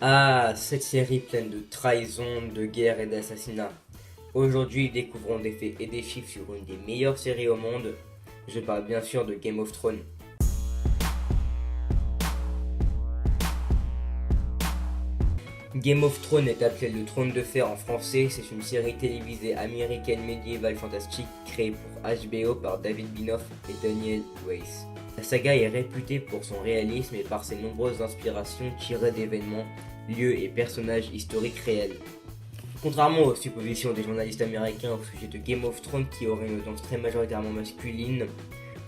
Ah, cette série pleine de trahison, de guerre et d'assassinats. Aujourd'hui, découvrons des faits et des chiffres sur une des meilleures séries au monde. Je parle bien sûr de Game of Thrones. Game of Thrones est appelé le trône de fer en français. C'est une série télévisée américaine médiévale fantastique créée pour HBO par David Binoff et Daniel Weiss. La saga est réputée pour son réalisme et par ses nombreuses inspirations tirées d'événements, lieux et personnages historiques réels. Contrairement aux suppositions des journalistes américains au sujet de Game of Thrones qui aurait une audience très majoritairement masculine,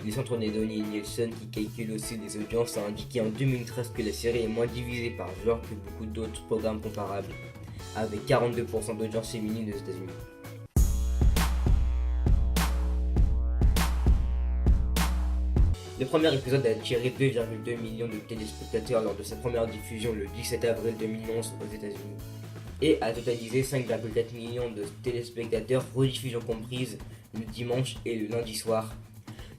les centres des données Nielsen qui calculent aussi les audiences a indiqué en 2013 que la série est moins divisée par genre que beaucoup d'autres programmes comparables, avec 42% d'audience féminine aux États-Unis. Le premier épisode a attiré 2,2 millions de téléspectateurs lors de sa première diffusion le 17 avril 2011 aux États-Unis et a totalisé 5,4 millions de téléspectateurs, rediffusion comprise, le dimanche et le lundi soir.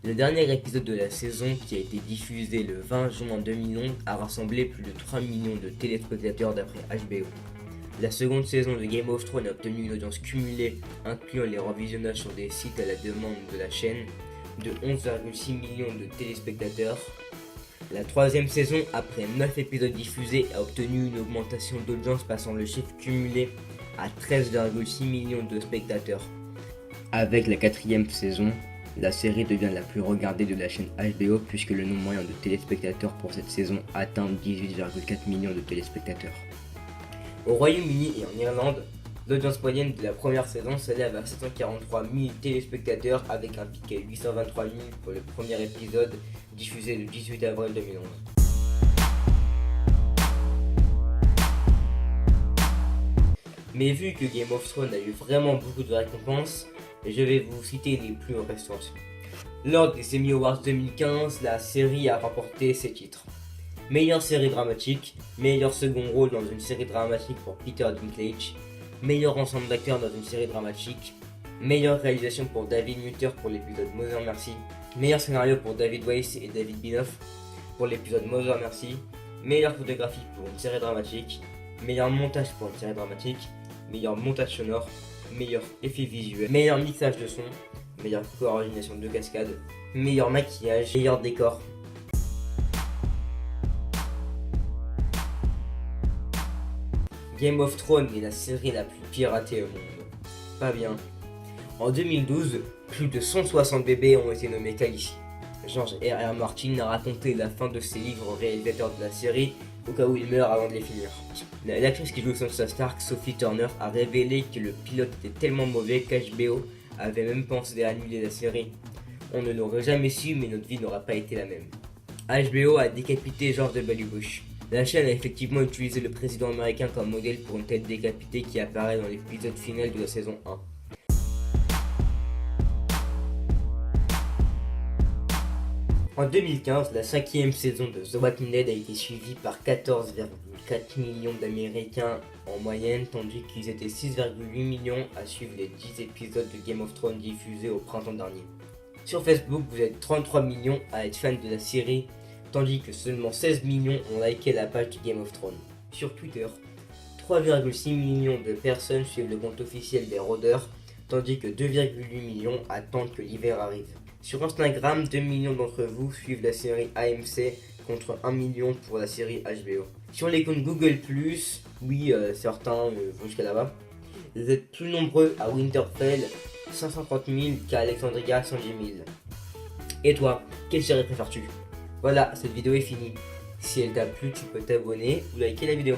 Le dernier épisode de la saison, qui a été diffusé le 20 juin 2011, a rassemblé plus de 3 millions de téléspectateurs d'après HBO. La seconde saison de Game of Thrones a obtenu une audience cumulée, incluant les revisionnages sur des sites à la demande de la chaîne, de 11,6 millions de téléspectateurs. La troisième saison, après 9 épisodes diffusés, a obtenu une augmentation d'audience passant le chiffre cumulé à 13,6 millions de spectateurs. Avec la quatrième saison, la série devient la plus regardée de la chaîne HBO puisque le nombre moyen de téléspectateurs pour cette saison atteint 18,4 millions de téléspectateurs. Au Royaume-Uni et en Irlande, l'audience moyenne de la première saison s'élève à 743 000 téléspectateurs avec un pic à 823 000 pour le premier épisode diffusé le 18 avril 2011. Mais vu que Game of Thrones a eu vraiment beaucoup de récompenses, je vais vous citer les plus récentes. Lors des Emmy Awards 2015, la série a remporté ces titres. Meilleure série dramatique, meilleur second rôle dans une série dramatique pour Peter Dinklage, meilleur ensemble d'acteurs dans une série dramatique, meilleure réalisation pour David Nutter pour l'épisode Mother Mercy, meilleur scénario pour David Weiss et David Binoff pour l'épisode Mother Mercy, meilleure photographie pour une série dramatique, meilleur montage pour une série dramatique, meilleur montage sonore, meilleur effet visuel, meilleur mixage de son, meilleure coordination de cascade, meilleur maquillage, meilleur décor. Game of Thrones est la série la plus piratée au monde. Pas bien. En 2012, plus de 160 bébés ont été nommés Khaleesi. George R.R. Martin a raconté la fin de ses livres au réalisateur de la série au cas où il meurt avant de les finir. L'actrice qui joue Sansa Stark, Sophie Turner, a révélé que le pilote était tellement mauvais qu'HBO avait même pensé à annuler la série. On ne l'aurait jamais su, mais notre vie n'aura pas été la même. HBO a décapité George W. Bush. La chaîne a effectivement utilisé le président américain comme modèle pour une tête décapitée qui apparaît dans l'épisode final de la saison 1. En 2015, la cinquième saison de The Walking Dead a été suivie par 14,4 millions d'Américains en moyenne, tandis qu'ils étaient 6,8 millions à suivre les 10 épisodes de Game of Thrones diffusés au printemps dernier. Sur Facebook, vous êtes 33 millions à être fans de la série, tandis que seulement 16 millions ont liké la page de Game of Thrones. Sur Twitter, 3,6 millions de personnes suivent le compte officiel des rôdeurs, tandis que 2,8 millions attendent que l'hiver arrive. Sur Instagram, 2 millions d'entre vous suivent la série AMC contre 1 million pour la série HBO. Sur les comptes Google+, oui, certains vont jusqu'à là-bas, vous êtes plus nombreux à Winterfell, 530 000 qu'à Alexandria, 110 000. Et toi, quelle série préfères-tu ? Voilà, cette vidéo est finie. Si elle t'a plu, tu peux t'abonner ou liker la vidéo.